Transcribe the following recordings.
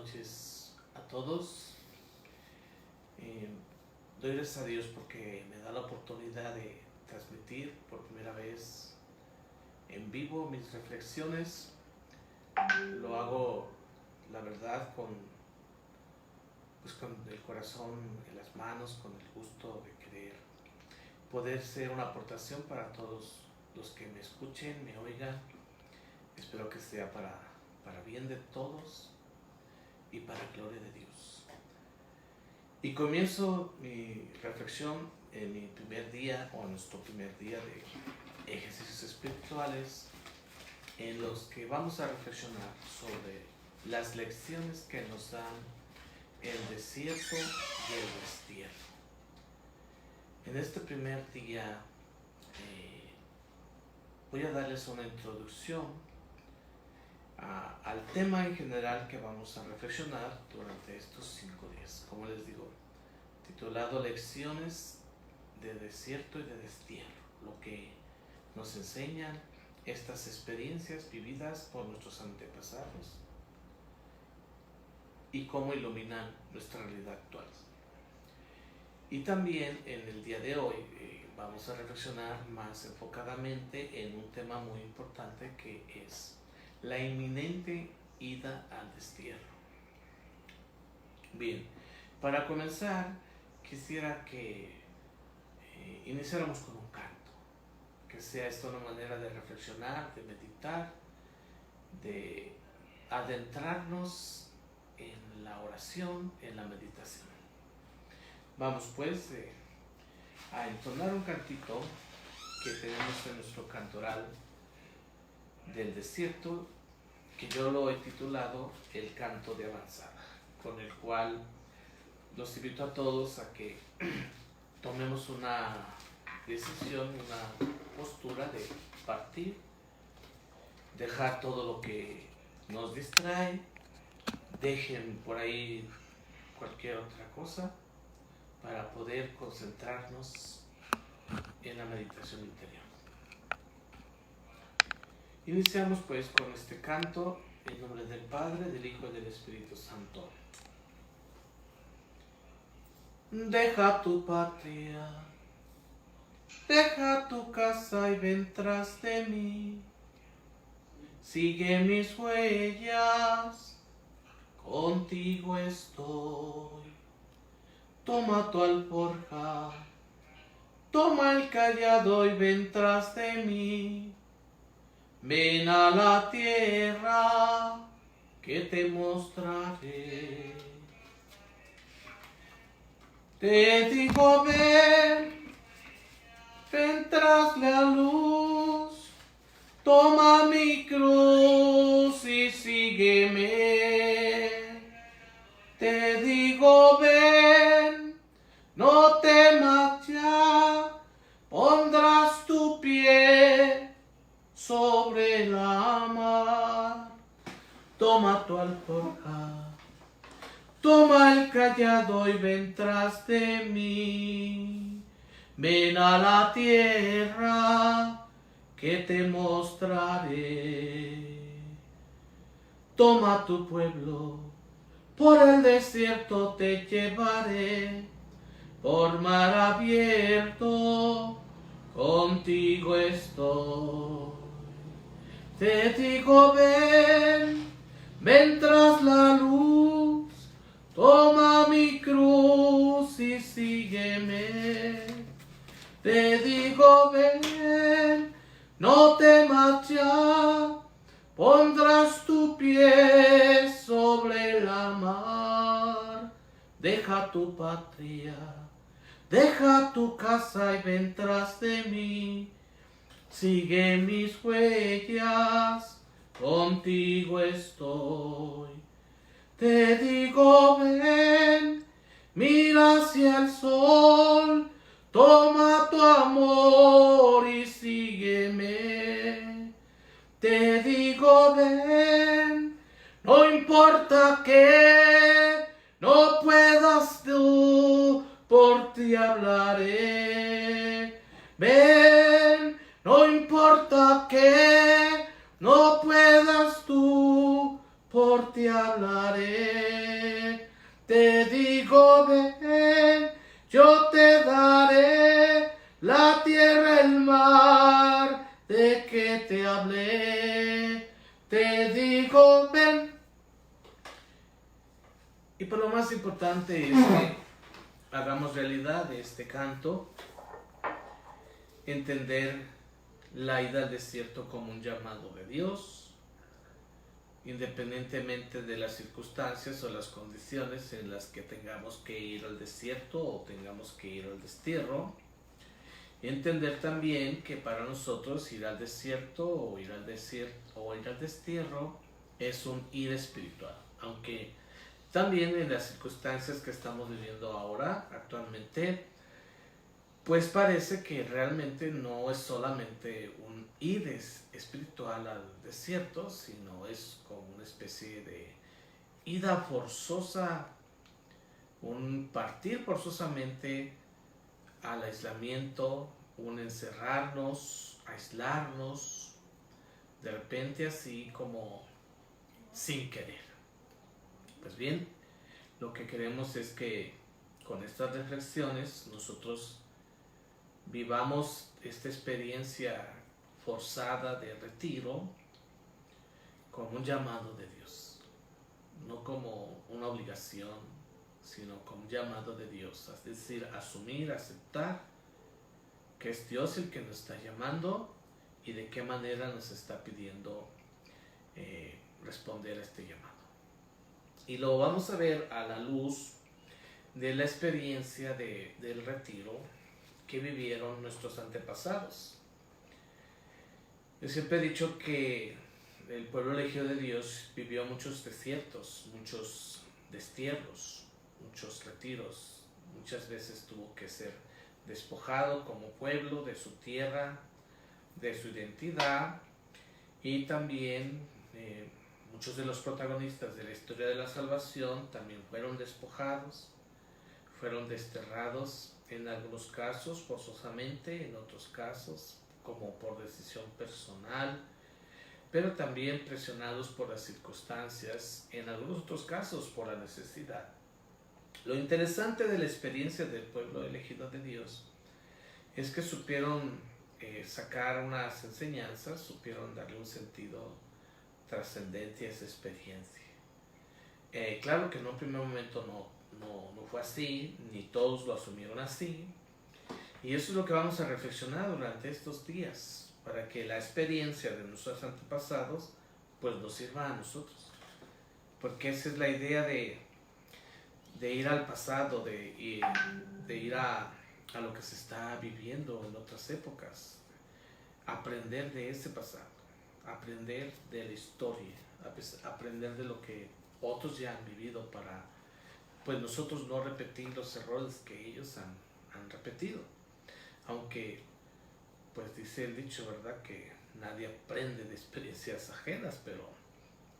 noches a todos. Doy gracias a Dios porque me da la oportunidad de transmitir por primera vez en vivo mis reflexiones. Lo hago, la verdad, con el corazón en las manos, con el gusto de querer poder ser una aportación para todos los que me escuchen, me oigan. Espero que sea para bien de todos y para gloria de Dios. Y comienzo mi reflexión en mi primer día, o nuestro primer día de ejercicios espirituales, en los que vamos a reflexionar sobre las lecciones que nos dan el desierto y el destierro. En este primer día voy a darles una introducción al tema en general que vamos a reflexionar durante estos 5 días. Como les digo, titulado Lecciones de desierto y de destierro, lo que nos enseñan estas experiencias vividas por nuestros antepasados y cómo iluminan nuestra realidad actual. Y también en el día de hoy vamos a reflexionar más enfocadamente en un tema muy importante, que es la inminente ida al destierro. Bien, para comenzar quisiera que iniciáramos con un canto, que sea esto una manera de reflexionar, de meditar, de adentrarnos en la oración, en la meditación. Vamos pues a entonar un cantito que tenemos en nuestro cantoral del desierto, que yo lo he titulado El Canto de Avanzada, con el cual los invito a todos a que tomemos una decisión, una postura de partir, dejar todo lo que nos distrae, dejen por ahí cualquier otra cosa para poder concentrarnos en la meditación interior. Iniciamos pues con este canto en nombre del Padre, del Hijo y del Espíritu Santo. Deja tu patria, deja tu casa y ven tras de mí. Sigue mis huellas, contigo estoy. Toma tu alforja, toma el cayado y ven tras de mí. Ven a la tierra que te mostraré. Te digo ven tras la luz. Toma mi cruz y sígueme. Te digo ven, no temas ya, pondrás tu pie sobre la mar. Toma tu alforja, toma el cayado y ven tras de mí. Ven a la tierra que te mostraré. Toma tu pueblo, por el desierto te llevaré. Por mar abierto contigo estoy. Te digo ven tras la luz. Toma mi cruz y sígueme. Te digo ven, no temas ya, pondrás tu pie sobre la mar. Deja tu patria, deja tu casa y ven tras de mí. Sigue mis huellas, contigo estoy. Te digo ven, mira hacia el sol, toma tu amor y sígueme. Te digo ven, no importa que no puedas tú, por ti hablaré. Ven, no importa que no puedas tú, por ti hablaré. daré. Te digo ven, yo te daré la tierra, el mar, de que te hablé. Te digo ven. Y por lo más importante es que hagamos realidad de este canto, entender la ida al desierto como un llamado de Dios, independientemente de las circunstancias o las condiciones en las que tengamos que ir al desierto o tengamos que ir al destierro. Entender también que para nosotros ir al desierto o ir al destierro es un ir espiritual, aunque también en las circunstancias que estamos viviendo ahora, actualmente, pues parece que realmente no es solamente un ir espiritual al desierto, sino es como una especie de ida forzosa, un partir forzosamente al aislamiento, un encerrarnos, aislarnos, de repente así como sin querer. Pues bien, lo que queremos es que con estas reflexiones nosotros vivamos esta experiencia forzada de retiro como un llamado de Dios, no como una obligación, sino como un llamado de Dios, es decir, asumir, aceptar que es Dios el que nos está llamando y de qué manera nos está pidiendo responder a este llamado. Y lo vamos a ver a la luz de la experiencia del retiro que vivieron nuestros antepasados. Yo siempre he dicho que el pueblo elegido de Dios vivió muchos desiertos, muchos destierros, muchos retiros. Muchas veces tuvo que ser despojado como pueblo de su tierra, de su identidad, y también muchos de los protagonistas de la historia de la salvación también fueron despojados, fueron desterrados, en algunos casos forzosamente, en otros casos como por decisión personal, pero también presionados por las circunstancias, en algunos otros casos por la necesidad. Lo interesante de la experiencia del pueblo elegido de Dios es que supieron sacar unas enseñanzas, supieron darle un sentido trascendente a esa experiencia. Claro que en un primer momento no fue así, ni todos lo asumieron así, y eso es lo que vamos a reflexionar durante estos días, para que la experiencia de nuestros antepasados pues nos sirva a nosotros, porque esa es la idea de ir al pasado, de ir a lo que se está viviendo en otras épocas, aprender de ese pasado, aprender de la historia, aprender de lo que otros ya han vivido para pues nosotros no repetir los errores que ellos han repetido. Aunque pues dice el dicho, ¿verdad?, que nadie aprende de experiencias ajenas, pero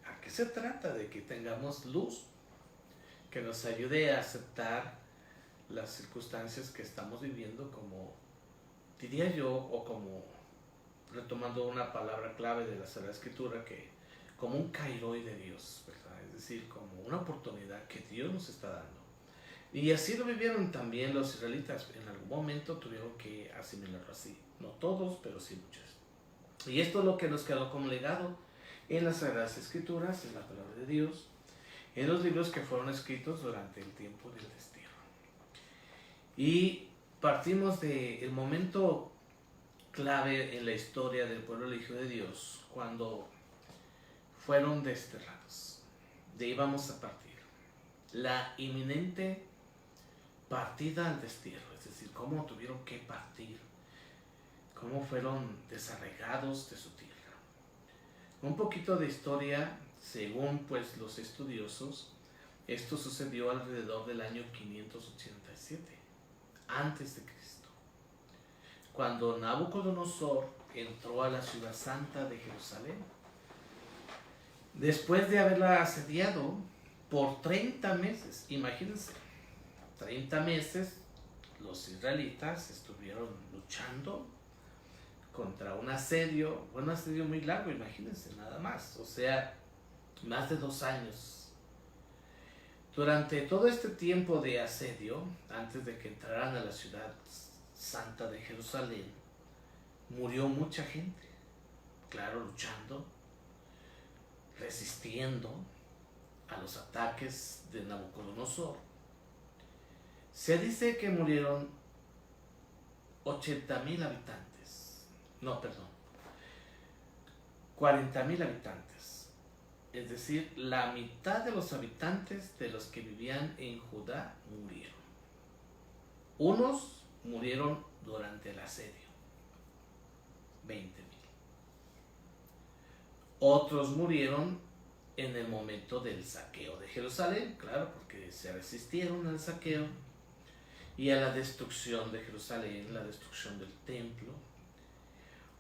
¿a qué se trata? De que tengamos luz que nos ayude a aceptar las circunstancias que estamos viviendo, como diría yo, o como retomando una palabra clave de la Sagrada Escritura, que como un kairoi de Dios, ¿verdad? Es decir, como una oportunidad que Dios nos está dando. Y así lo vivieron también los israelitas. En algún momento tuvieron que asimilarlo así. No todos, pero sí muchos. Y esto es lo que nos quedó como legado en las Sagradas Escrituras, en la palabra de Dios, en los libros que fueron escritos durante el tiempo del destierro. Y partimos del momento clave en la historia del pueblo elegido de Dios, cuando fueron desterrados. De ahí vamos a partir. La inminente partida al destierro, es decir, cómo tuvieron que partir, cómo fueron desarraigados de su tierra. Un poquito de historia, según pues los estudiosos, esto sucedió alrededor del año 587 antes de Cristo, cuando Nabucodonosor entró a la ciudad santa de Jerusalén, después de haberla asediado por 30 meses. Imagínense, 30 meses los israelitas estuvieron luchando contra un asedio muy largo, imagínense, nada más, o sea, más de 2 años Durante todo este tiempo de asedio, antes de que entraran a la ciudad santa de Jerusalén, murió mucha gente, claro, luchando, resistiendo a los ataques de Nabucodonosor. Se dice que murieron 80,000 habitantes, no, perdón, 40,000 habitantes, es decir, la mitad de los habitantes de los que vivían en Judá murieron. Unos murieron durante el asedio, 20,000. Otros murieron en el momento del saqueo de Jerusalén, claro, porque se resistieron al saqueo y a la destrucción de Jerusalén, la destrucción del templo.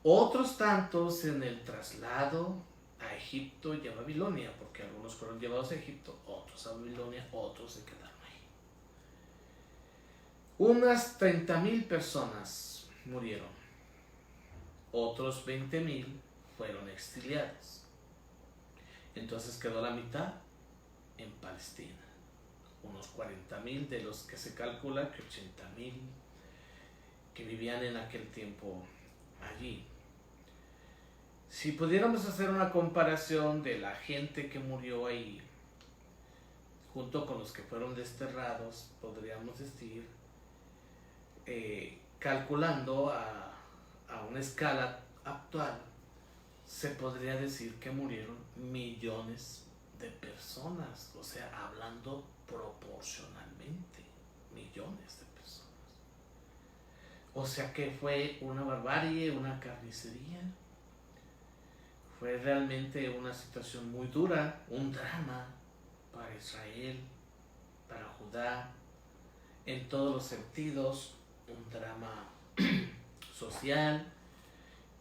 Otros tantos en el traslado a Egipto y a Babilonia, porque algunos fueron llevados a Egipto, otros a Babilonia, otros se quedaron ahí. Unas 30,000 personas murieron, otros 20,000 fueron exiliados. Entonces quedó la mitad en Palestina. Unos 40,000 de los que se calcula que 80,000 que vivían en aquel tiempo allí. Si pudiéramos hacer una comparación de la gente que murió ahí, junto con los que fueron desterrados, podríamos decir, calculando a una escala actual, se podría decir que murieron millones de personas, o sea, hablando proporcionalmente, millones de personas. O sea que fue una barbarie, una carnicería, fue realmente una situación muy dura, un drama para Israel, para Judá, en todos los sentidos, un drama social,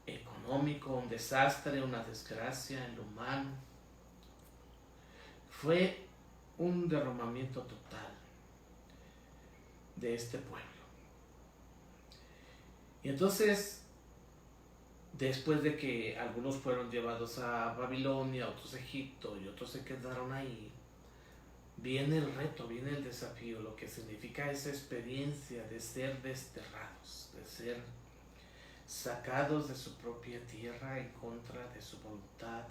económico, un desastre, una desgracia en lo humano. Fue un derramamiento total de este pueblo. Y entonces, después de que algunos fueron llevados a Babilonia, otros a Egipto y otros se quedaron ahí, viene el reto, viene el desafío, lo que significa esa experiencia de ser desterrados, de ser sacados de su propia tierra en contra de su voluntad,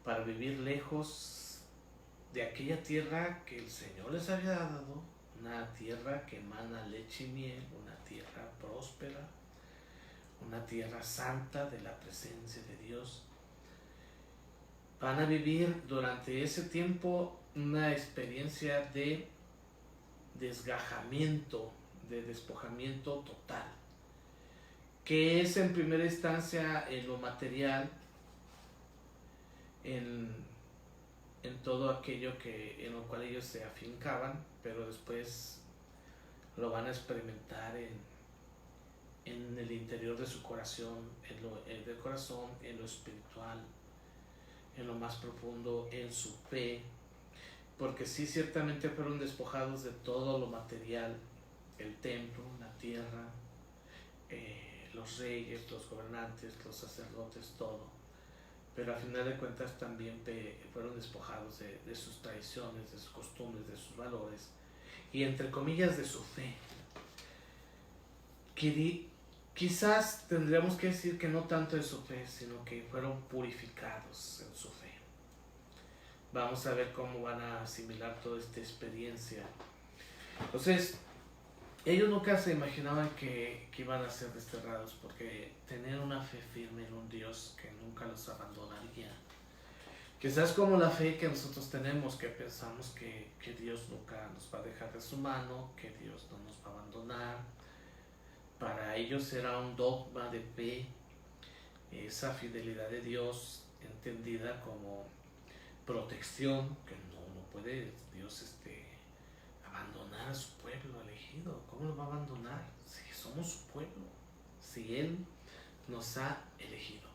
para vivir lejos de aquella tierra que el Señor les había dado, una tierra que emana leche y miel, una tierra próspera, una tierra santa de la presencia de Dios. Van a vivir durante ese tiempo una experiencia de desgajamiento, de despojamiento total, que es en primera instancia en lo material, en todo aquello en lo cual ellos se afincaban, pero después lo van a experimentar en el interior de su corazón, del corazón, en lo espiritual, en lo más profundo, en su fe, porque sí, ciertamente fueron despojados de todo lo material, el templo, la tierra, los reyes, los gobernantes, los sacerdotes, todo, pero al final de cuentas también fueron despojados de sus tradiciones, de sus costumbres, de sus valores y entre comillas de su fe. Quizás tendríamos que decir que no tanto de su fe, sino que fueron purificados en su fe. Vamos a ver cómo van a asimilar toda esta experiencia. Entonces, ellos nunca se imaginaban que iban a ser desterrados, porque tenían una fe firme en un Dios que nunca los abandonaría. Quizás como la fe que nosotros tenemos, que pensamos que Dios nunca nos va a dejar de su mano, que Dios no nos va a abandonar. Para ellos era un dogma de fe, esa fidelidad de Dios entendida como protección, que no puede Dios abandonar a su pueblo elegido. ¿Cómo lo va a abandonar? Si somos su pueblo, si Él nos ha elegido.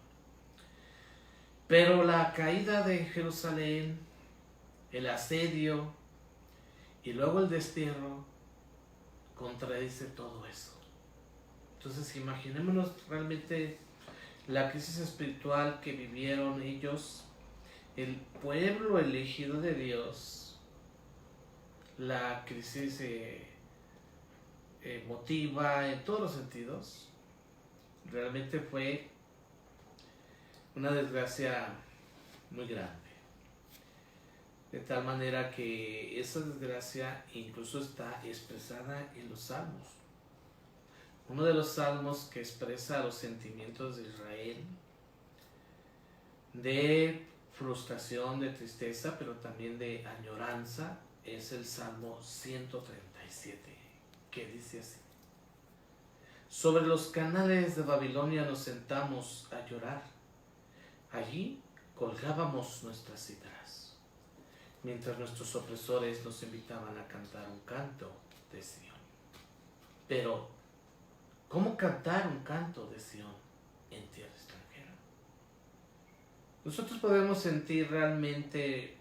Pero la caída de Jerusalén, el asedio y luego el destierro contradice todo eso. Entonces imaginémonos realmente la crisis espiritual que vivieron ellos, el pueblo elegido de Dios, la crisis emotiva en todos los sentidos. Realmente fue una desgracia muy grande. De tal manera que esa desgracia incluso está expresada en los salmos. Uno de los salmos que expresa los sentimientos de Israel, de frustración, de tristeza, pero también de añoranza, es el Salmo 137, que dice así: sobre los canales de Babilonia nos sentamos a llorar, allí colgábamos nuestras cítaras, mientras nuestros opresores nos invitaban a cantar un canto de Sión. Pero, ¿cómo cantar un canto de Sión en tierra extranjera? Nosotros podemos sentir realmente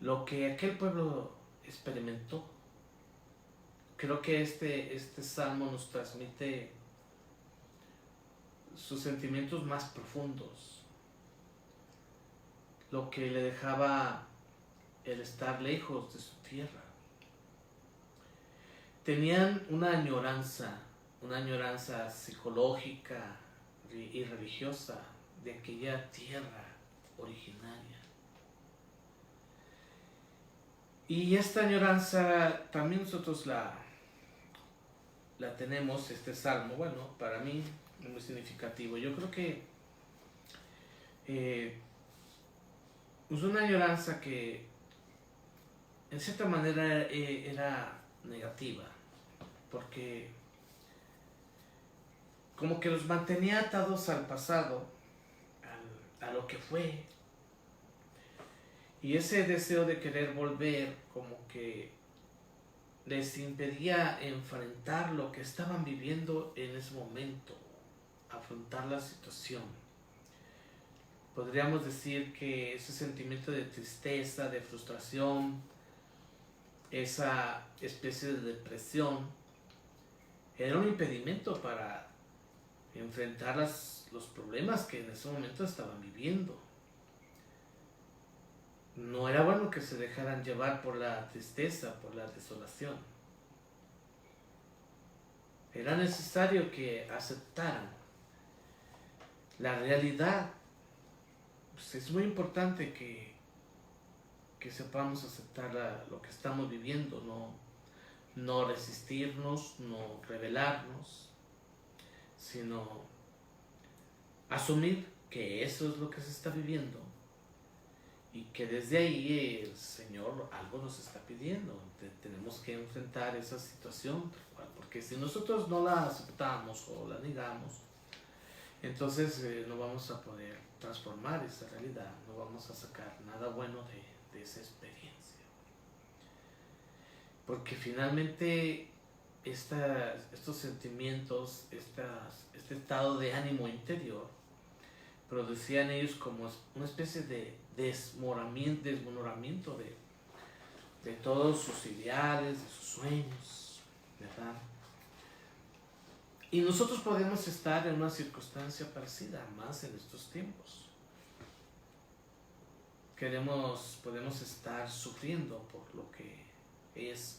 lo que aquel pueblo experimentó. Creo que este salmo nos transmite sus sentimientos más profundos, lo que le dejaba el estar lejos de su tierra. Tenían una añoranza psicológica y religiosa de aquella tierra originaria. Y esta añoranza también nosotros la tenemos, este salmo, bueno, para mí es muy significativo. Yo creo que es una añoranza que en cierta manera era negativa, porque como que los mantenía atados al pasado, a lo que fue, y ese deseo de querer volver como que les impedía enfrentar lo que estaban viviendo en ese momento, afrontar la situación. Podríamos decir que ese sentimiento de tristeza, de frustración, esa especie de depresión, era un impedimento para enfrentar los problemas que en ese momento estaban viviendo. No era bueno que se dejaran llevar por la tristeza, por la desolación. Era necesario que aceptaran la realidad. Pues es muy importante que sepamos aceptar lo que estamos viviendo, no resistirnos, no rebelarnos, sino asumir que eso es lo que se está viviendo y que desde ahí el Señor algo nos está pidiendo. Tenemos que enfrentar esa situación, porque si nosotros no la aceptamos o la negamos, entonces no vamos a poder transformar esa realidad, no vamos a sacar nada bueno de esa experiencia. Porque finalmente estos sentimientos, este estado de ánimo interior, producían ellos como una especie de desmoronamiento de todos sus ideales, de sus sueños, ¿verdad? Y nosotros podemos estar en una circunstancia parecida, más en estos tiempos. Podemos estar sufriendo por lo que es.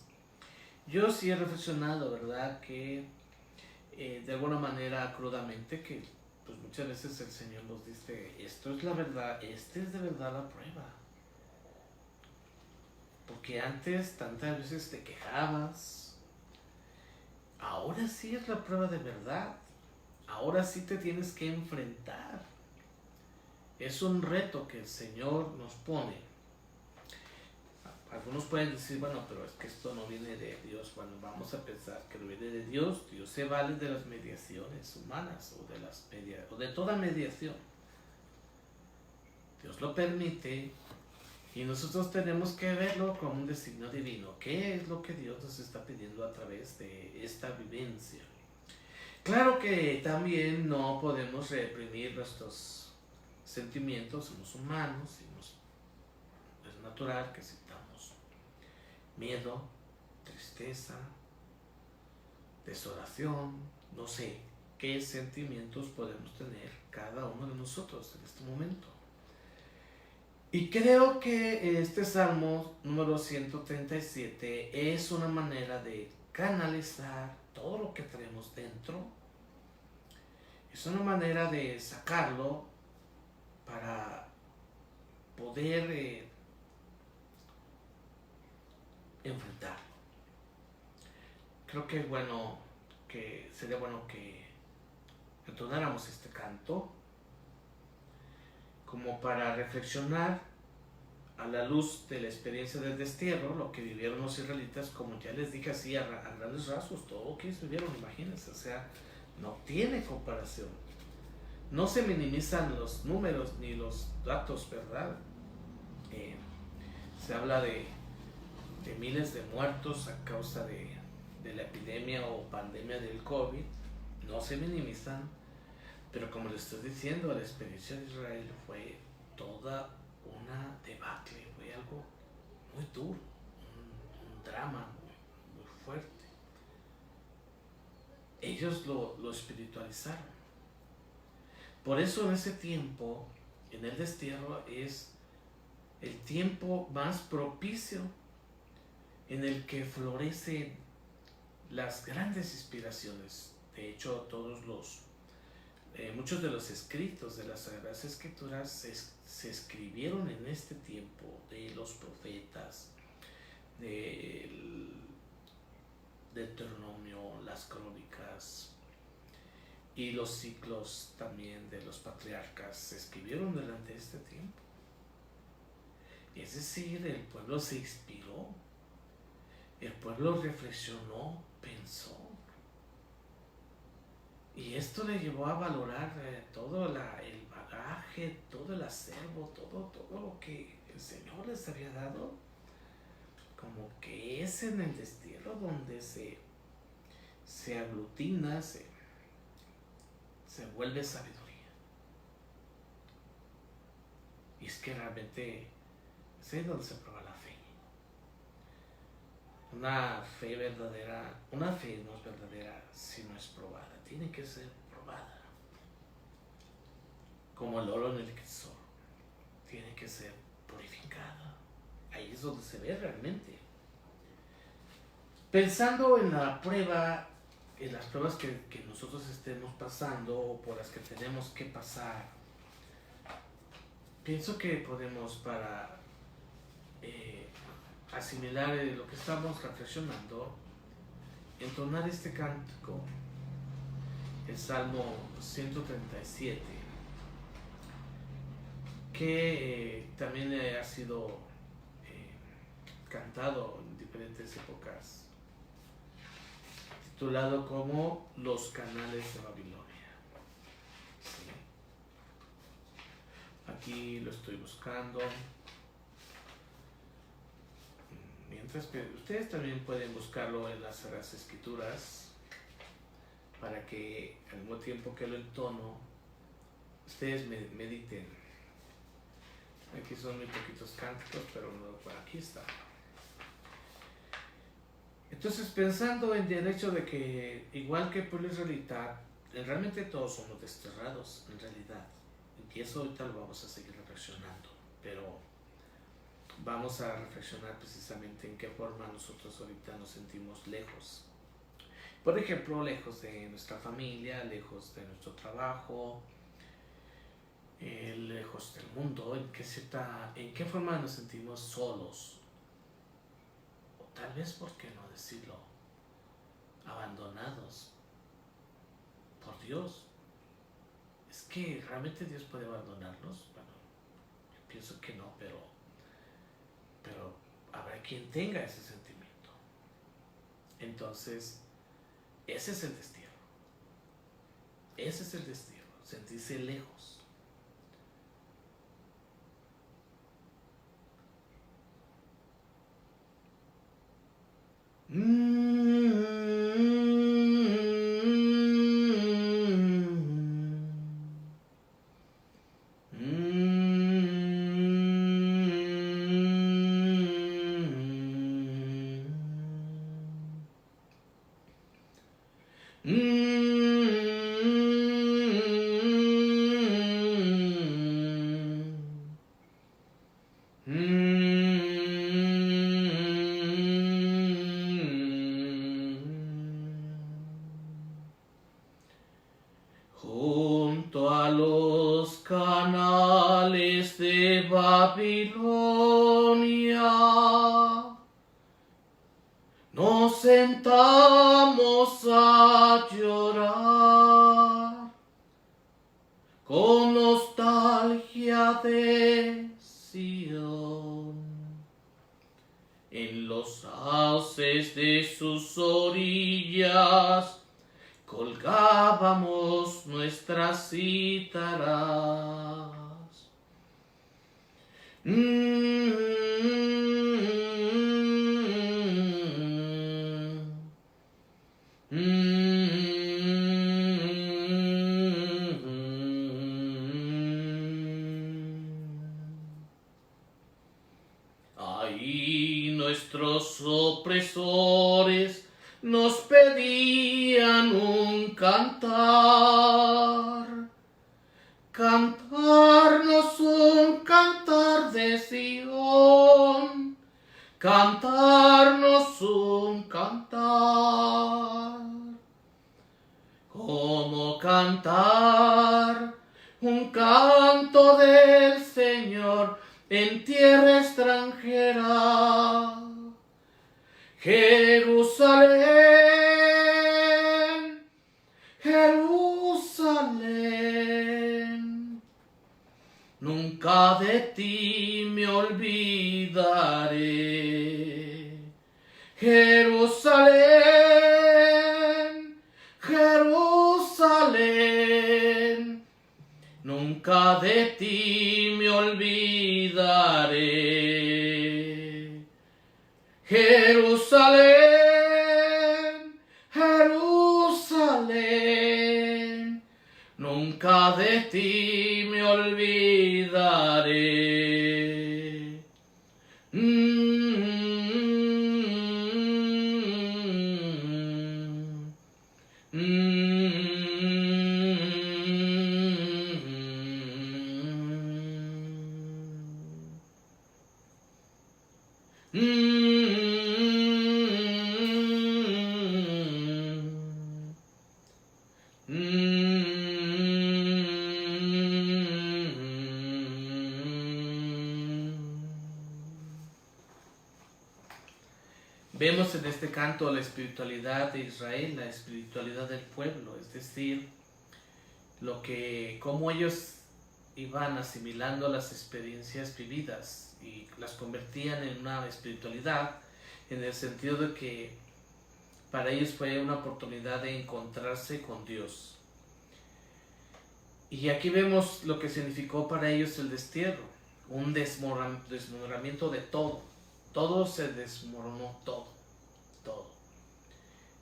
Yo sí he reflexionado, ¿verdad?, que de alguna manera crudamente, que pues muchas veces el Señor nos dice: esto es la verdad, esta es de verdad la prueba. Porque antes tantas veces te quejabas, ahora sí es la prueba de verdad, ahora sí te tienes que enfrentar. Es un reto que el Señor nos pone. Algunos pueden decir: bueno, pero es que esto no viene de Dios. Bueno, vamos a pensar que no viene de Dios. Dios se vale de las mediaciones humanas o de toda mediación. Dios lo permite y nosotros tenemos que verlo como un designio divino. ¿Qué es lo que Dios nos está pidiendo a través de esta vivencia? Claro que también no podemos reprimir nuestros sentimientos, somos humanos y es natural que sintamos miedo, tristeza, desolación, no sé qué sentimientos podemos tener cada uno de nosotros en este momento. Y creo que este Salmo número 137 es una manera de canalizar todo lo que tenemos dentro. Es una manera de sacarlo para poder enfrentarlo. Creo que es bueno, que sería bueno que entonáramos este canto como para reflexionar a la luz de la experiencia del destierro, lo que vivieron los israelitas, como ya les dije así a grandes rasgos, todo lo que ellos vivieron, imagínense, o sea, no tiene comparación. No se minimizan los números ni los datos, ¿verdad? Se habla de miles de muertos a causa de la epidemia o pandemia del COVID, no se minimizan, pero como les estoy diciendo, la experiencia de Israel fue toda una debacle, fue algo muy duro, un drama muy fuerte. Ellos lo espiritualizaron. Por eso en ese tiempo, en el destierro, es el tiempo más propicio en el que florecen las grandes inspiraciones. De hecho, muchos de los escritos de las Sagradas Escrituras se escribieron en este tiempo, de los profetas, del Deuteronomio, las crónicas y los ciclos también de los patriarcas se escribieron durante este tiempo. Es decir, el pueblo se inspiró, el pueblo reflexionó, pensó. Y esto le llevó a valorar todo el bagaje, todo el acervo, todo lo que el Señor les había dado. Como que es en el destierro donde se aglutina, se vuelve sabiduría. Y es que realmente es ahí donde se prueba la fe. Una fe verdadera, una fe no es verdadera si no es probada, tiene que ser probada. Como el oro en el crisol, tiene que ser purificada. Ahí es donde se ve realmente. Pensando en la prueba, en las pruebas que nosotros estemos pasando o por las que tenemos que pasar, pienso que podemos para asimilar lo que estamos reflexionando, entonar este cántico, el Salmo 137, que también ha sido cantado en diferentes épocas, titulado como Los Canales de Babilonia. ¿Sí? Aquí lo estoy buscando. Mientras que ustedes también pueden buscarlo en las Sagradas Escrituras para que al mismo tiempo que lo entono, ustedes mediten. Aquí son muy poquitos cánticos, pero bueno, aquí está. Entonces, pensando en el hecho de que, igual que el pueblo israelita, realmente todos somos desterrados, en realidad. Y eso ahorita lo vamos a seguir reflexionando, pero vamos a reflexionar precisamente en qué forma nosotros ahorita nos sentimos lejos. Por ejemplo, lejos de nuestra familia, lejos de nuestro trabajo, lejos del mundo, en qué forma nos sentimos solos. O tal vez, ¿por qué no decirlo? Abandonados por Dios. ¿Es que realmente Dios puede abandonarnos? Bueno, yo pienso que no, pero habrá quien tenga ese sentimiento. Entonces, ese es el destierro. Ese es el destierro, sentirse lejos. Babilonia, nos sentamos a llorar con nostalgia de Sion. En los sauces de sus orillas colgábamos nuestras cítaras. Ahí nuestros opresores nos pedían un cantar, cantarnos un cantar de Sion, cantarnos un cantar. ¿Cómo cantar un canto del Señor en tierra extranjera? Jerusalén, Jerusalén, nunca de ti me olvidaré. Jerusalén, Jerusalén, nunca de ti me olvidaré. Jerusalén, Jerusalén, nunca de ti me olvidaré. Vemos en este canto la espiritualidad de Israel, la espiritualidad del pueblo, es decir, cómo ellos iban asimilando las experiencias vividas y las convertían en una espiritualidad, en el sentido de que para ellos fue una oportunidad de encontrarse con Dios. Y aquí vemos lo que significó para ellos el destierro, un desmoronamiento de todo. Todo se desmoronó, todo.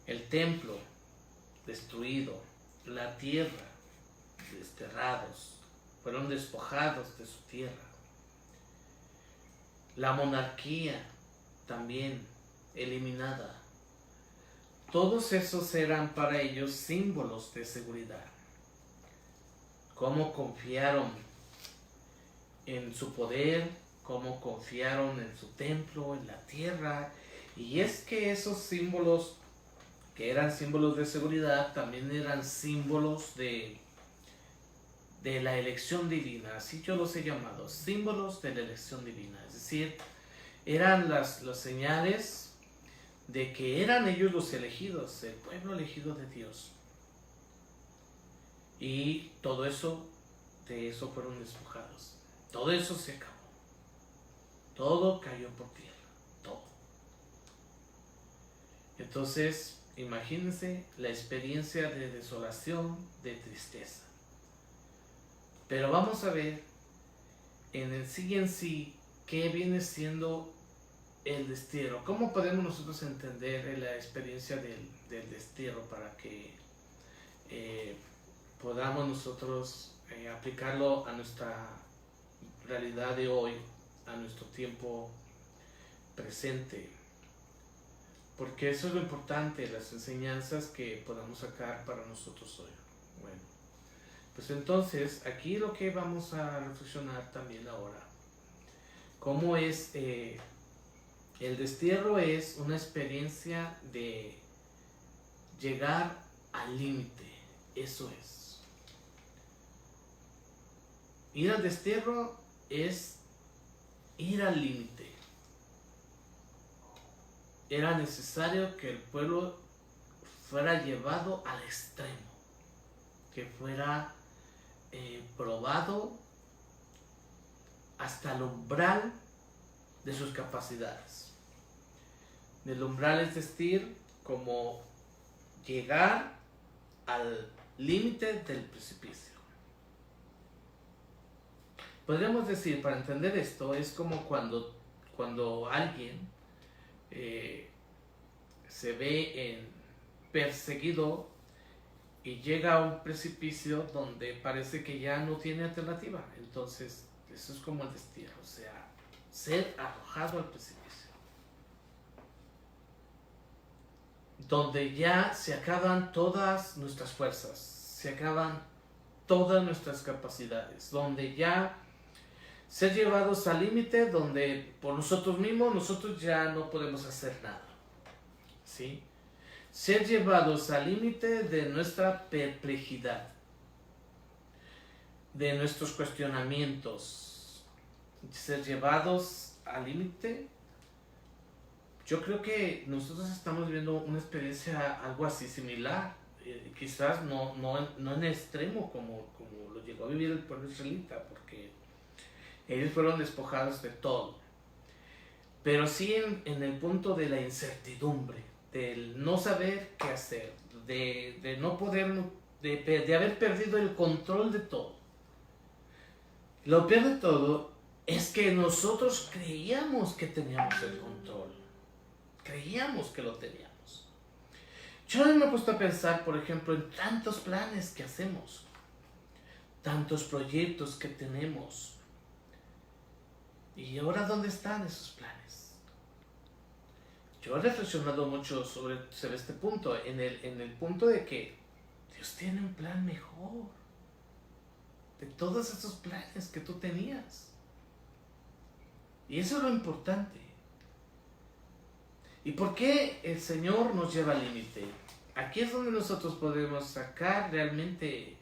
El templo destruido, la tierra, desterrados, fueron despojados de su tierra. La monarquía también eliminada. Todos esos eran para ellos símbolos de seguridad. Cómo confiaron en su poder, cómo confiaron en su templo, en la tierra. Y es que esos símbolos, que eran símbolos de seguridad, también eran símbolos de la elección divina. Así yo los he llamado, símbolos de la elección divina. Es decir, eran las señales de que eran ellos los elegidos, el pueblo elegido de Dios. Y todo eso, de eso fueron despojados. Todo eso se acabó. Todo cayó por tierra. Todo. Entonces, imagínense la experiencia de desolación, de tristeza. Pero vamos a ver en sí qué viene siendo el destierro. ¿Cómo podemos nosotros entender la experiencia del destierro para que podamos nosotros aplicarlo a nuestra realidad de hoy, a nuestro tiempo presente? Porque eso es lo importante, las enseñanzas que podamos sacar para nosotros hoy. Bueno, pues entonces aquí lo que vamos a reflexionar también ahora, cómo es el destierro. Es una experiencia de llegar al límite. Eso es. Ir al destierro es ir al límite. Era necesario que el pueblo fuera llevado al extremo, que fuera probado hasta el umbral de sus capacidades. El umbral es decir, como llegar al límite del precipicio. Podríamos decir, para entender esto, es como cuando alguien se ve perseguido y llega a un precipicio donde parece que ya no tiene alternativa. Entonces, eso es como el destierro, o sea, ser arrojado al precipicio. Donde ya se acaban todas nuestras fuerzas, se acaban todas nuestras capacidades, donde ya ser llevados al límite, donde por nosotros mismos nosotros ya no podemos hacer nada, ¿sí? Ser llevados al límite de nuestra perplejidad, de nuestros cuestionamientos, ser llevados al límite. Yo creo que nosotros estamos viviendo una experiencia algo así similar, quizás no en extremo como lo llegó a vivir el pueblo israelita, porque ellos fueron despojados de todo, pero sí en el punto de la incertidumbre, del no saber qué hacer, de no poder, de haber perdido el control de todo. Lo peor de todo es que nosotros creíamos que teníamos el control. Creíamos que lo teníamos. Yo me he puesto a pensar, por ejemplo, en tantos planes que hacemos, tantos proyectos que tenemos. ¿Y ahora dónde están esos planes? Yo he reflexionado mucho sobre este punto, en el punto de que Dios tiene un plan mejor de todos esos planes que tú tenías. Y eso es lo importante. ¿Y por qué el Señor nos lleva al límite? Aquí es donde nosotros podemos sacar realmente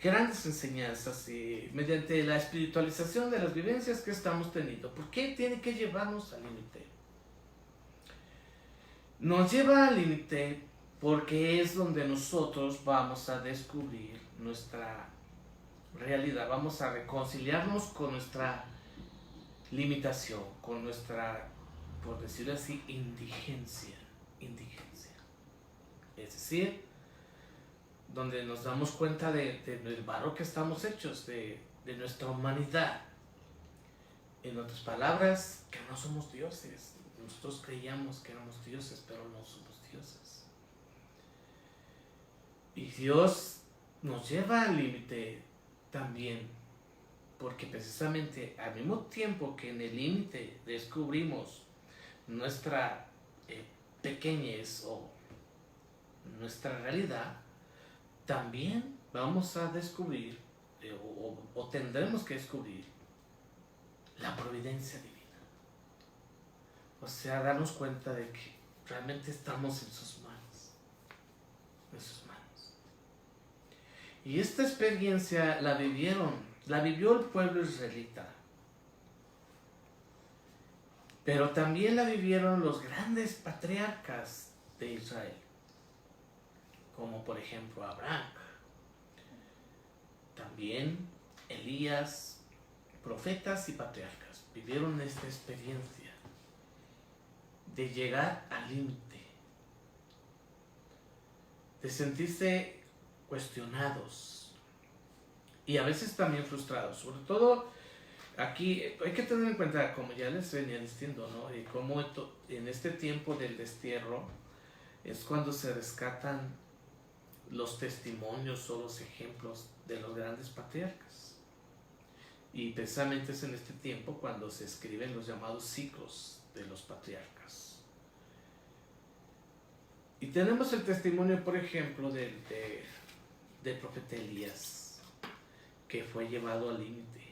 grandes enseñanzas mediante la espiritualización de las vivencias que estamos teniendo. ¿Por qué tiene que llevarnos al límite? Nos lleva al límite porque es donde nosotros vamos a descubrir nuestra realidad, vamos a reconciliarnos con nuestra limitación, con nuestra, por decirlo así, indigencia. Es decir, donde nos damos cuenta del barro que estamos hechos, de nuestra humanidad. En otras palabras, que no somos dioses. Nosotros creíamos que éramos dioses, pero no somos dioses. Y Dios nos lleva al límite también, porque precisamente al mismo tiempo que en el límite descubrimos nuestra pequeñez o nuestra realidad, también vamos a descubrir o tendremos que descubrir la providencia divina. O sea, darnos cuenta de que realmente estamos en sus manos. En sus manos. Y esta experiencia la vivió el pueblo israelita. Pero también la vivieron los grandes patriarcas de Israel, como por ejemplo Abraham, también Elías, profetas y patriarcas, vivieron esta experiencia de llegar al límite, de sentirse cuestionados y a veces también frustrados. Sobre todo aquí hay que tener en cuenta, como ya les venía diciendo, ¿no? Y cómo en este tiempo del destierro es cuando se rescatan los testimonios o los ejemplos de los grandes patriarcas. Y precisamente es en este tiempo cuando se escriben los llamados ciclos de los patriarcas. Y tenemos el testimonio, por ejemplo, del profeta Elías, que fue llevado al límite.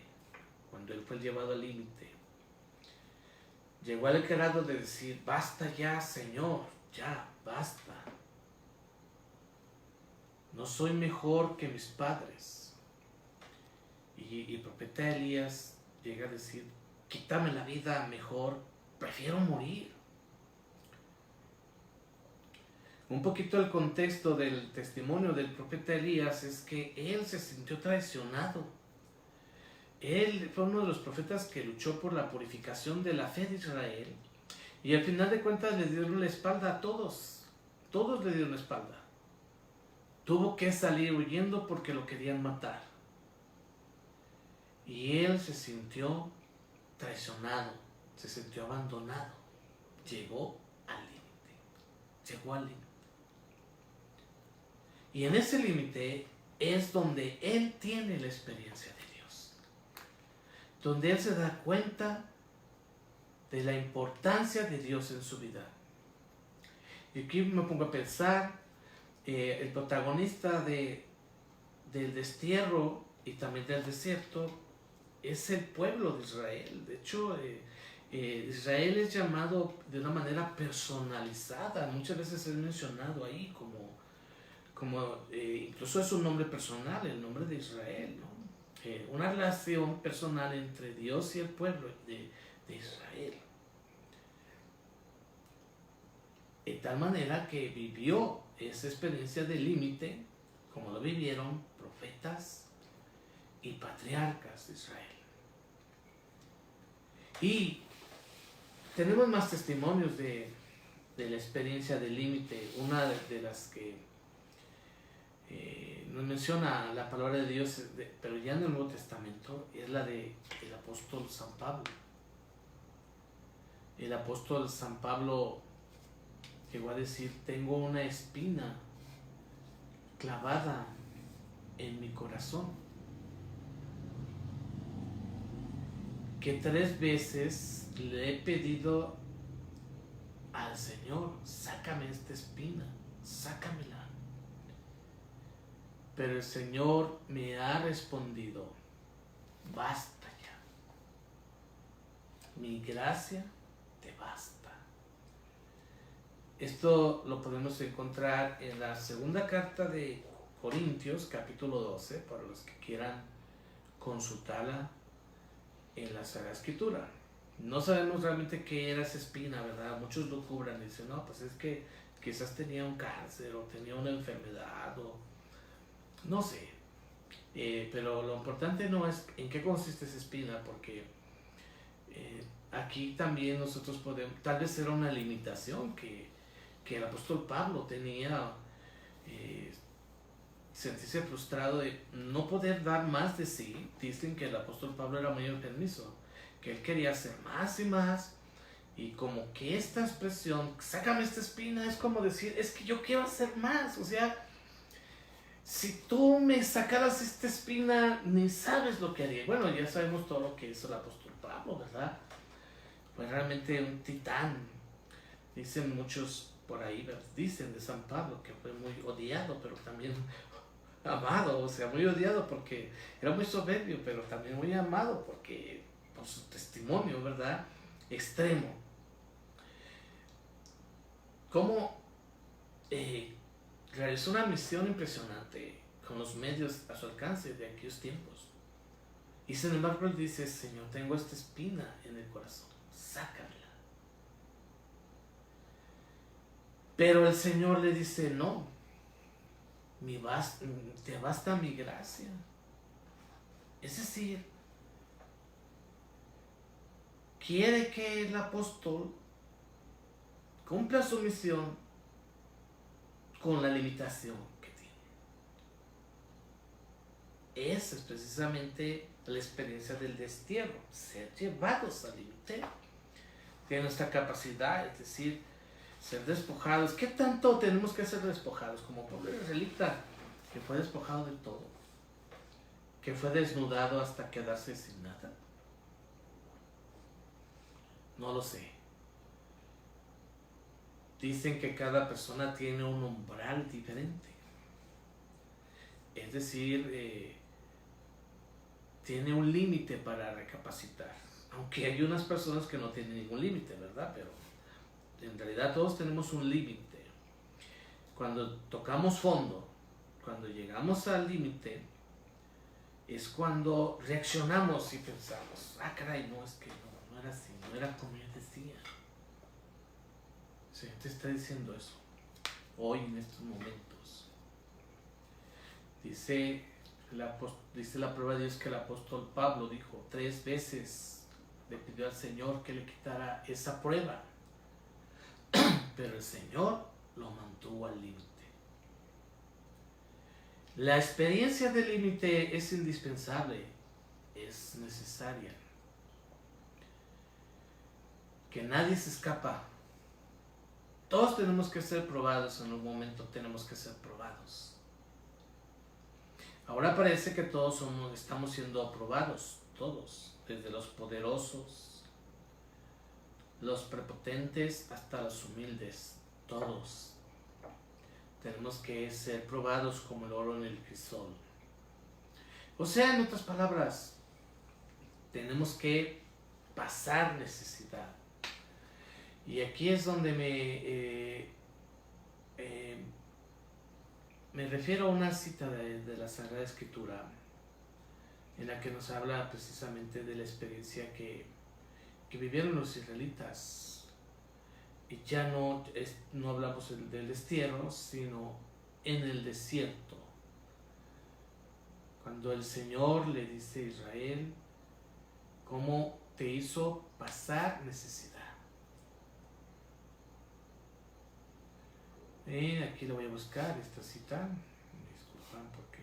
Cuando él fue llevado al límite, llegó al grado de decir: basta ya, Señor, ya, basta. No soy mejor que mis padres. Y el profeta Elías llega a decir: quítame la vida, mejor prefiero morir. Un poquito el contexto del testimonio del profeta Elías es que él se sintió traicionado. Él fue uno de los profetas que luchó por la purificación de la fe de Israel y al final de cuentas le dieron la espalda a todos. Todos le dieron la espalda. Tuvo que salir huyendo porque lo querían matar. Y él se sintió traicionado, se sintió abandonado. Llegó al límite. Llegó al límite. Y en ese límite es donde él tiene la experiencia de Dios. Donde él se da cuenta de la importancia de Dios en su vida. Y aquí me pongo a pensar, el protagonista del destierro y también del desierto es el pueblo de Israel. De hecho, Israel es llamado de una manera personalizada. Muchas veces es mencionado ahí como incluso es un nombre personal, el nombre de Israel, ¿no? Una relación personal entre Dios y el pueblo de Israel. De tal manera que vivió esa experiencia de límite, como lo vivieron profetas y patriarcas de Israel. Y tenemos más testimonios de la experiencia del límite. Una de las que nos menciona la palabra de Dios, pero ya en el Nuevo Testamento, es la del apóstol San Pablo. El apóstol San Pablo llegó a decir: tengo una espina clavada en mi corazón, que 3 veces le he pedido al Señor: sácame esta espina, sácamela. Pero el Señor me ha respondido: basta ya, mi gracia te basta. Esto lo podemos encontrar en la segunda carta de Corintios, capítulo 12, para los que quieran consultarla en la Sagrada Escritura. No sabemos realmente qué era esa espina, ¿verdad? Muchos lo cubran y dicen: no, pues es que quizás tenía un cáncer o tenía una enfermedad o no sé. Pero lo importante no es en qué consiste esa espina, porque aquí también nosotros podemos, tal vez era una limitación que el apóstol Pablo tenía, sentirse frustrado de no poder dar más de sí. Dicen que el apóstol Pablo era muy enfermizo, que él quería hacer más y más, y como que esta expresión, sácame esta espina, es como decir: es que yo quiero hacer más. O sea, si tú me sacaras esta espina, ni sabes lo que haría. Bueno, ya sabemos todo lo que hizo el apóstol Pablo, ¿verdad? Fue realmente un titán. Dicen muchos por ahí, dicen de San Pablo que fue muy odiado, pero también amado. O sea, muy odiado porque era muy soberbio, pero también muy amado porque por su testimonio, ¿verdad? Extremo. ¿Cómo realizó una misión impresionante con los medios a su alcance de aquellos tiempos? Y sin embargo él dice: Señor, tengo esta espina en el corazón, sácamela. Pero el Señor le dice: no, te basta mi gracia. Es decir, quiere que el apóstol cumpla su misión con la limitación que tiene. Esa es precisamente la experiencia del destierro, ser llevados al límite de nuestra capacidad, es decir, ser despojados. ¿Qué tanto tenemos que ser despojados? Como Pablo el israelita, que fue despojado de todo, que fue desnudado hasta quedarse sin nada. No lo sé. Dicen que cada persona tiene un umbral diferente. Es decir, tiene un límite para recapacitar. Aunque hay unas personas que no tienen ningún límite, ¿verdad? Pero en realidad todos tenemos un límite. Cuando tocamos fondo, cuando llegamos al límite, es cuando reaccionamos y pensamos: ah, caray, no, es que no. no era así, no era como yo decía. El Señor te está diciendo eso hoy en estos momentos. Dice la prueba de Dios que el apóstol Pablo dijo 3 veces, le pidió al Señor que le quitara esa prueba, pero el Señor lo mantuvo al límite. La experiencia del límite es indispensable, es necesaria. Que nadie se escapa. Todos tenemos que ser probados, en un momento tenemos que ser probados. Ahora parece que todos estamos siendo aprobados, todos, desde los poderosos, los prepotentes hasta los humildes, todos. Tenemos que ser probados como el oro en el crisol. O sea, en otras palabras, tenemos que pasar necesidad. Y aquí es donde me refiero a una cita de la Sagrada Escritura, en la que nos habla precisamente de la experiencia que vivieron los israelitas. Y ya no hablamos del destierro, sino en el desierto. Cuando el Señor le dice a Israel cómo te hizo pasar necesidad. Aquí lo voy a buscar, esta cita. Me disculpan porque...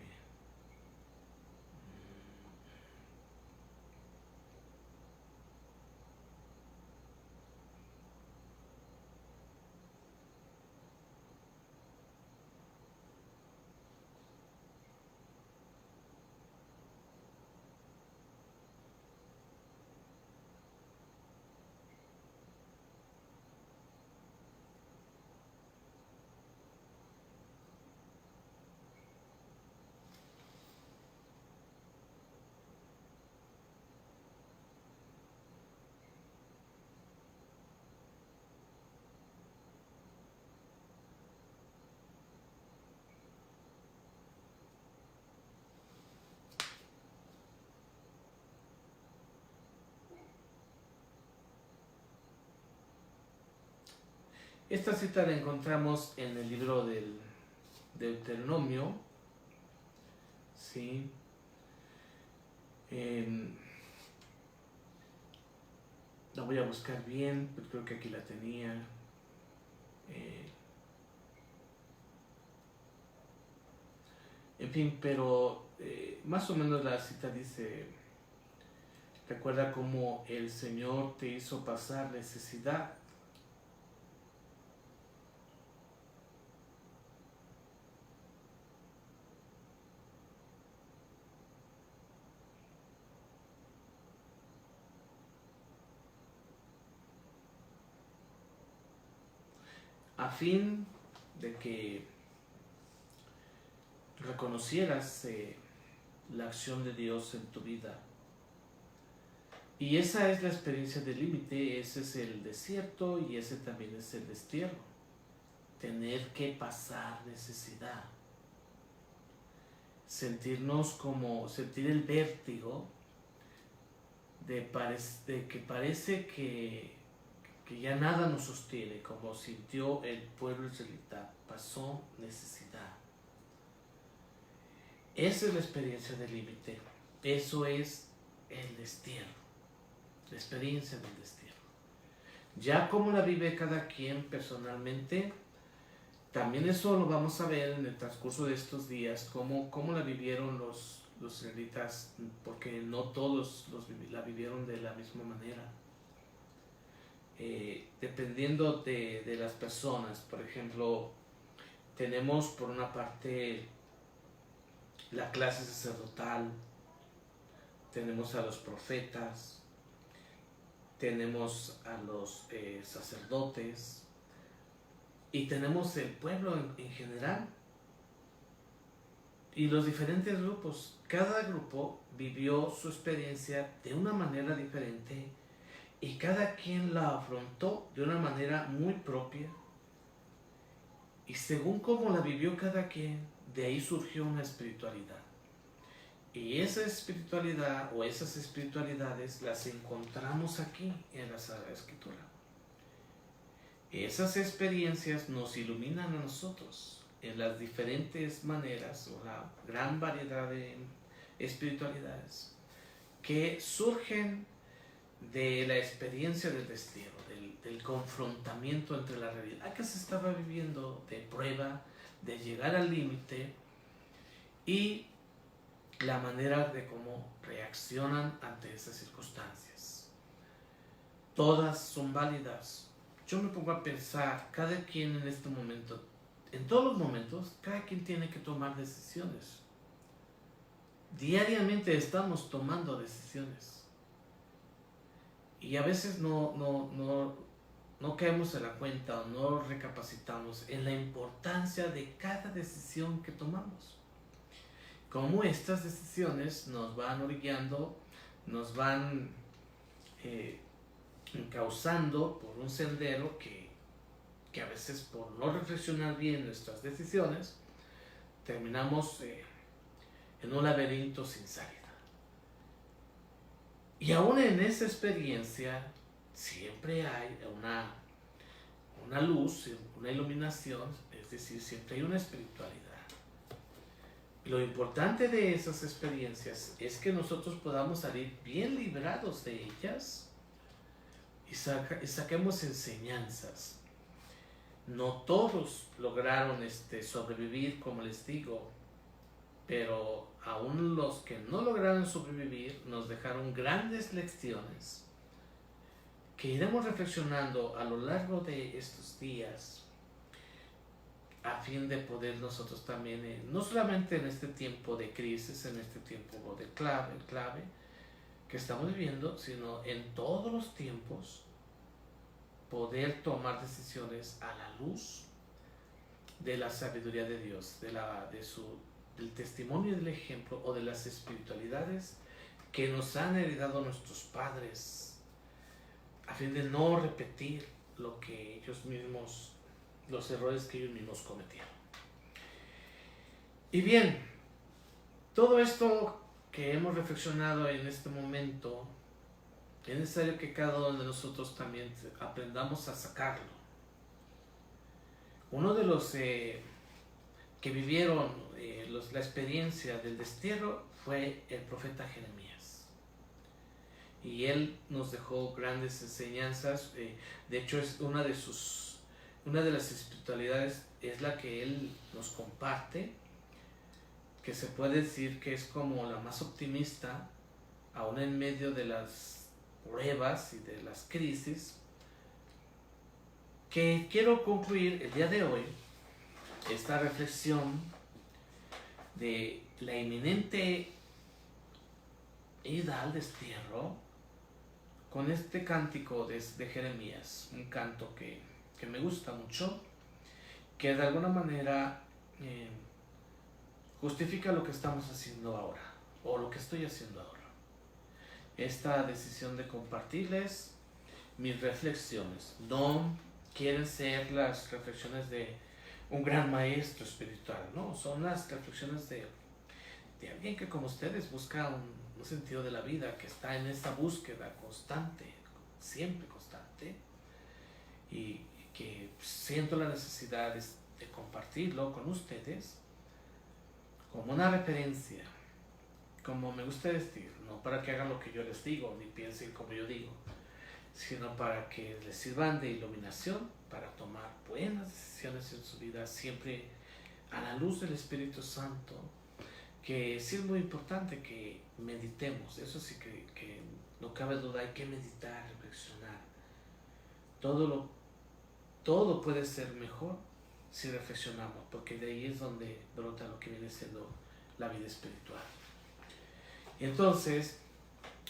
Esta cita la encontramos en el libro del Deuteronomio, ¿sí? La voy a buscar bien, pero creo que aquí la tenía. En fin, pero más o menos la cita dice: recuerda cómo el Señor te hizo pasar necesidad. A fin de que reconocieras la acción de Dios en tu vida. Y esa es la experiencia del límite, ese es el desierto y ese también es el destierro. Tener que pasar necesidad. Sentir el vértigo de que parece que ya nada nos sostiene, como sintió el pueblo israelita. Pasó necesidad. Esa es la experiencia del límite. Eso es el destierro. La experiencia del destierro. Ya como la vive cada quien personalmente, también eso lo vamos a ver en el transcurso de estos días, cómo la vivieron los israelitas, porque no todos la vivieron de la misma manera. Dependiendo de las personas. Por ejemplo, tenemos por una parte la clase sacerdotal, tenemos a los profetas, tenemos a los sacerdotes y tenemos el pueblo en general y los diferentes grupos. Cada grupo vivió su experiencia de una manera diferente y cada quien la afrontó de una manera muy propia, y según cómo la vivió cada quien, de ahí surgió una espiritualidad. Y esa espiritualidad o esas espiritualidades las encontramos aquí en la Sagrada Escritura. Esas experiencias nos iluminan a nosotros en las diferentes maneras o la gran variedad de espiritualidades que surgen de la experiencia del destierro, del confrontamiento entre la realidad que se estaba viviendo, de prueba, de llegar al límite, y la manera de cómo reaccionan ante esas circunstancias. Todas son válidas. Yo me pongo a pensar, cada quien en este momento, en todos los momentos, cada quien tiene que tomar decisiones. Diariamente estamos tomando decisiones. Y a veces no caemos en la cuenta o no recapacitamos en la importancia de cada decisión que tomamos. Cómo estas decisiones nos van orillando, nos van encauzando por un sendero que a veces por no reflexionar bien nuestras decisiones, terminamos en un laberinto sin salida. Y aún en esa experiencia siempre hay una luz, una iluminación, es decir, siempre hay una espiritualidad. Lo importante de esas experiencias es que nosotros podamos salir bien librados de ellas y saquemos enseñanzas. No todos lograron sobrevivir, como les digo, pero aún los que no lograron sobrevivir nos dejaron grandes lecciones que iremos reflexionando a lo largo de estos días, a fin de poder nosotros también, no solamente en este tiempo de crisis, en este tiempo de clave que estamos viviendo, sino en todos los tiempos, poder tomar decisiones a la luz de la sabiduría de Dios, del testimonio y del ejemplo o de las espiritualidades que nos han heredado nuestros padres, a fin de no repetir lo que ellos mismos, los errores que ellos mismos cometieron. Y bien, todo esto que hemos reflexionado en este momento, es necesario que cada uno de nosotros también aprendamos a sacarlo. Uno de los que vivieron la experiencia del destierro fue el profeta Jeremías. Y él nos dejó grandes enseñanzas. De hecho, es una de las espiritualidades es la que él nos comparte, que se puede decir que es como la más optimista, aún en medio de las pruebas y de las crisis, que quiero concluir el día de hoy esta reflexión de la inminente ida al destierro con este cántico de Jeremías, un canto que me gusta mucho, que de alguna manera justifica lo que estamos haciendo ahora, o lo que estoy haciendo ahora. Esta decisión de compartirles mis reflexiones. No quieren ser las reflexiones de un gran maestro espiritual, no, son las reflexiones de alguien que como ustedes busca un sentido de la vida, que está en esa búsqueda constante, siempre constante, y que siento la necesidad de compartirlo con ustedes como una referencia, como me gusta decir, no para que hagan lo que yo les digo, ni piensen como yo digo, sino para que les sirvan de iluminación para tomar buenas decisiones en su vida, siempre a la luz del Espíritu Santo, que sí es muy importante que meditemos. Eso sí que no cabe duda, hay que meditar, reflexionar. Todo puede ser mejor si reflexionamos, porque de ahí es donde brota lo que viene siendo la vida espiritual. Entonces,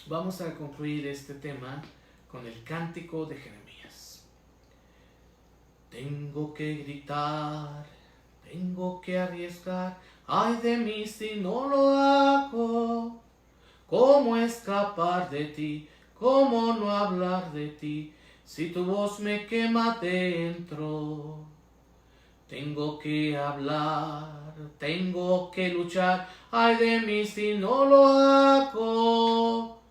vamos a concluir este tema con el cántico de Jeremías. Tengo que gritar, tengo que arriesgar, ay de mí si no lo hago. ¿Cómo escapar de ti? ¿Cómo no hablar de ti? Si tu voz me quema dentro. Tengo que hablar, tengo que luchar, ay de mí si no lo hago.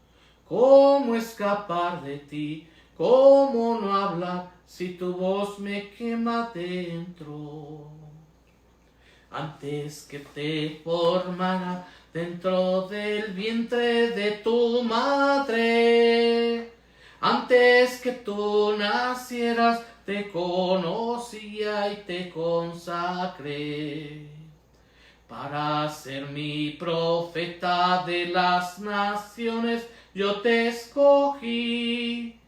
¿Cómo escapar de ti? ¿Cómo no hablar si tu voz me quema dentro? Antes que te formara dentro del vientre de tu madre, antes que tú nacieras, te conocía y te consagré para ser mi profeta de las naciones. Yo te escogí,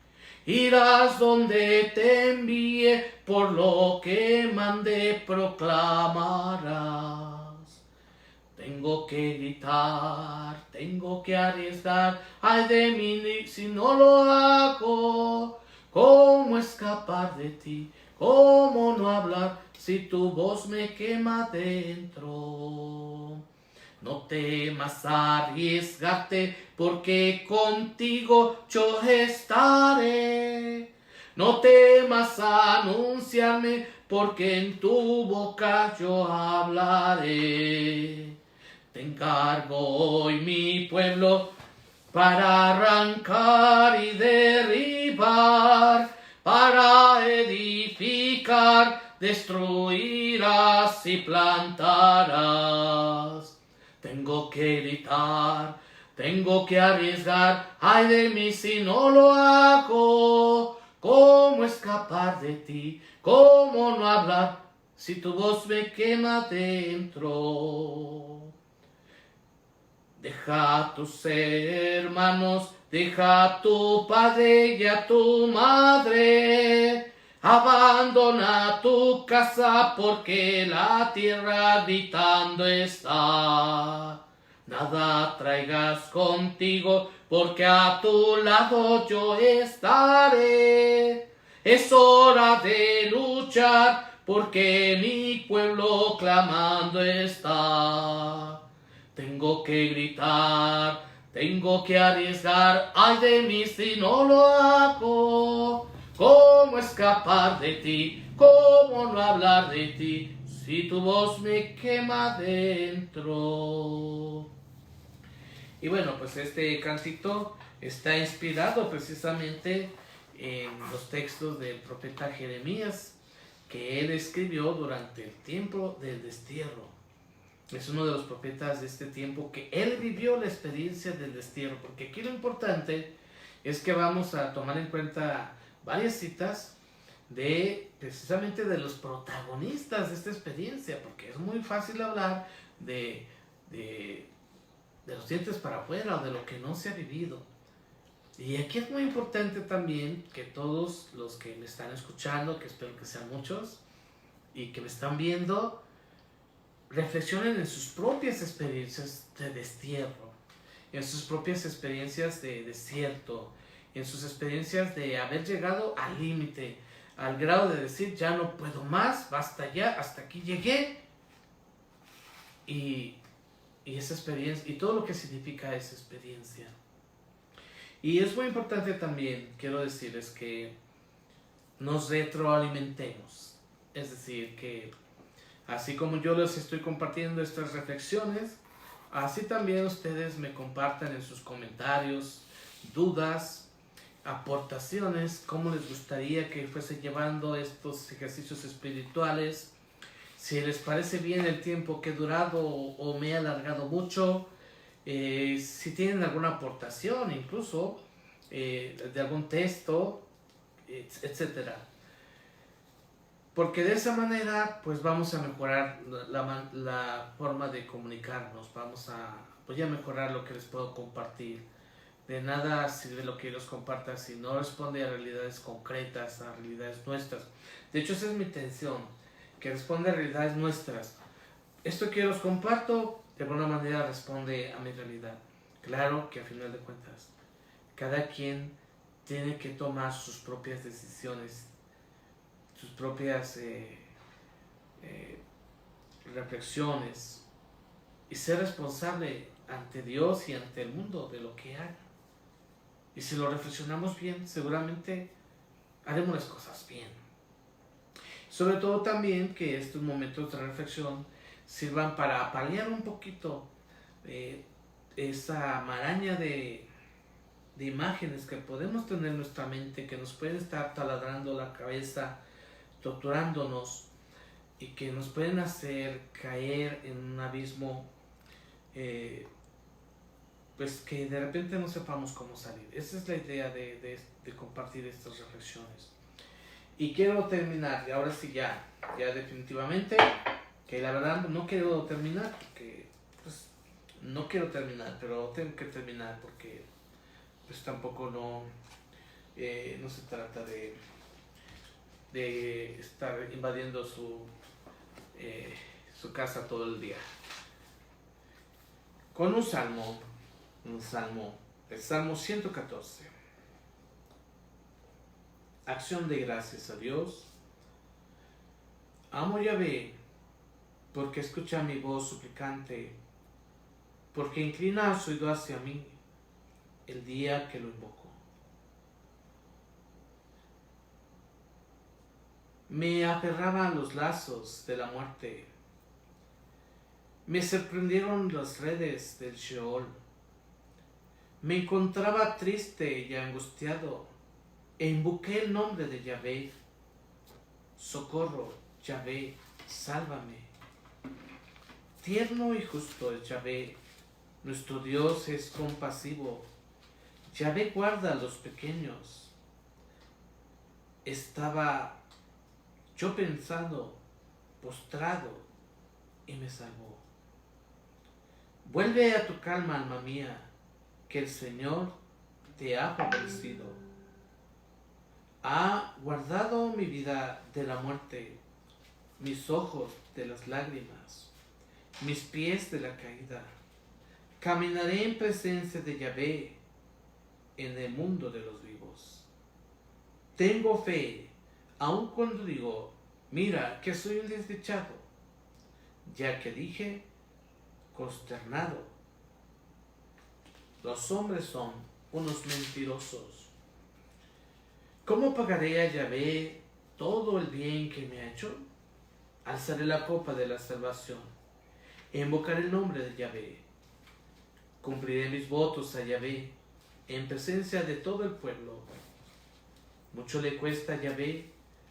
irás donde te envíe, por lo que mandé proclamarás. Tengo que gritar, tengo que arriesgar, ay de mí si no lo hago. ¿Cómo escapar de ti? ¿Cómo no hablar si tu voz me quema dentro? No temas arriesgarte, porque contigo yo estaré. No temas anunciarme, porque en tu boca yo hablaré. Te encargo hoy, mi pueblo, para arrancar y derribar, para edificar, destruirás y plantarás. Tengo que gritar, tengo que arriesgar, ay de mí si no lo hago. ¿Cómo escapar de ti? ¿Cómo no hablar si tu voz me quema dentro? Deja a tus hermanos, deja a tu padre y a tu madre. Abandona tu casa porque la tierra gritando está. Nada traigas contigo porque a tu lado yo estaré. Es hora de luchar porque mi pueblo clamando está. Tengo que gritar, tengo que arriesgar, ay de mí si no lo hago. ¿Cómo escapar de ti? ¿Cómo no hablar de ti si tu voz me quema dentro? Y bueno, pues este cantito está inspirado precisamente en los textos del profeta Jeremías que él escribió durante el tiempo del destierro. Es uno de los profetas de este tiempo que él vivió la experiencia del destierro, porque aquí lo importante es que vamos a tomar en cuenta varias citas de precisamente de los protagonistas de esta experiencia, porque es muy fácil hablar de los dientes para afuera o de lo que no se ha vivido. Y aquí es muy importante también que todos los que me están escuchando, que espero que sean muchos, y que me están viendo, reflexionen en sus propias experiencias de destierro, en sus propias experiencias de desierto, en sus experiencias de haber llegado al límite, al grado de decir ya no puedo más, basta ya, hasta aquí llegué. Y esa experiencia, y todo lo que significa esa experiencia. Y es muy importante también, quiero decirles, que nos retroalimentemos. Es decir, que así como yo les estoy compartiendo estas reflexiones, así también ustedes me compartan en sus comentarios dudas, aportaciones, cómo les gustaría que fuese llevando estos ejercicios espirituales, si les parece bien el tiempo que he durado o me he alargado mucho, si tienen alguna aportación incluso de algún texto, etcétera. Porque de esa manera pues vamos a mejorar la forma de comunicarnos, vamos a mejorar lo que les puedo compartir. De nada sirve lo que yo les comparta si no responde a realidades concretas, a realidades nuestras. De hecho, esa es mi intención, que responde a realidades nuestras. Esto que yo les comparto de alguna manera responde a mi realidad. Claro que a final de cuentas cada quien tiene que tomar sus propias decisiones, sus propias reflexiones y ser responsable ante Dios y ante el mundo de lo que haga. Y si lo reflexionamos bien, seguramente haremos las cosas bien. Sobre todo también que estos momentos de reflexión sirvan para paliar un poquito esa maraña de imágenes que podemos tener en nuestra mente, que nos pueden estar taladrando la cabeza, torturándonos y que nos pueden hacer caer en un abismo, pues que de repente no sepamos cómo salir. Esa es la idea de compartir estas reflexiones. Y quiero terminar, y ahora sí ya definitivamente, que la verdad no quiero terminar, porque pues no quiero terminar, pero tengo que terminar porque pues tampoco no se trata de estar invadiendo su casa todo el día. Con un salmo, el Salmo 114. Acción de gracias a Dios. Amo Yahvé, porque escucha mi voz suplicante, porque inclina su oído hacia mí el día que lo invoco. Me aferraba a los lazos de la muerte. Me sorprendieron las redes del Sheol. Me encontraba triste y angustiado e invoqué el nombre de Yahvé. Socorro, Yahvé, sálvame. Tierno y justo es Yahvé. Nuestro Dios es compasivo. Yahvé guarda a los pequeños. Estaba yo pensando, postrado, y me salvó. Vuelve a tu calma, alma mía, que el Señor te ha favorecido. Ha guardado mi vida de la muerte, mis ojos de las lágrimas, mis pies de la caída. Caminaré en presencia de Yahvé en el mundo de los vivos. Tengo fe, aun cuando digo, mira que soy un desdichado, ya que dije, consternado, los hombres son unos mentirosos. ¿Cómo pagaré a Yahvé todo el bien que me ha hecho? Alzaré la copa de la salvación e invocaré el nombre de Yahvé. Cumpliré mis votos a Yahvé en presencia de todo el pueblo. Mucho le cuesta a Yahvé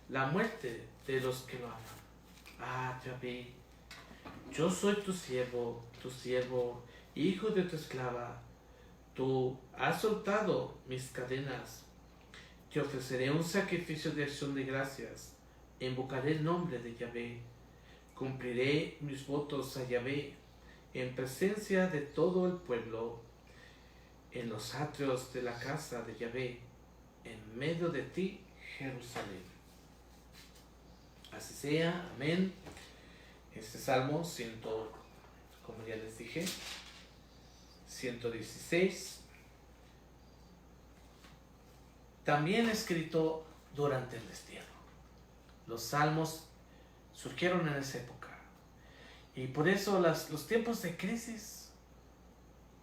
la muerte de los que lo aman. Ah, Yahvé, yo soy tu siervo, hijo de tu esclava. Tú has soltado mis cadenas. Te ofreceré un sacrificio de acción de gracias. Invocaré el nombre de Yahvé. Cumpliré mis votos a Yahvé en presencia de todo el pueblo, en los atrios de la casa de Yahvé, en medio de ti, Jerusalén. Así sea, amén. Este salmo, como ya les dije, 116, también escrito durante el destierro. Los salmos surgieron en esa época. Y por eso los tiempos de crisis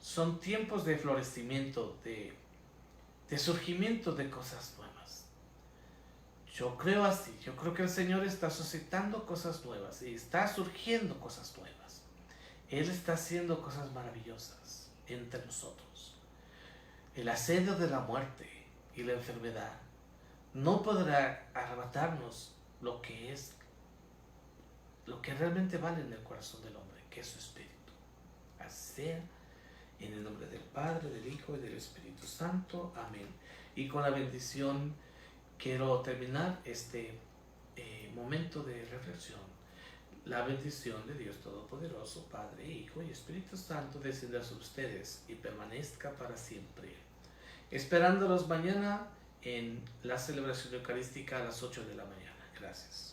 son tiempos de florecimiento, de surgimiento de cosas nuevas. Yo creo así, yo creo que el Señor está suscitando cosas nuevas y está surgiendo cosas nuevas. Él está haciendo cosas maravillosas entre nosotros. El asedio de la muerte y la enfermedad no podrá arrebatarnos lo que realmente vale en el corazón del hombre, que es su espíritu. Así sea, en el nombre del Padre, del Hijo y del Espíritu Santo. Amén. Y con la bendición quiero terminar este momento de reflexión. La bendición de Dios Todopoderoso, Padre, Hijo y Espíritu Santo, descienda sobre ustedes y permanezca para siempre. Esperándolos mañana en la celebración eucarística a las 8 de la mañana. Gracias.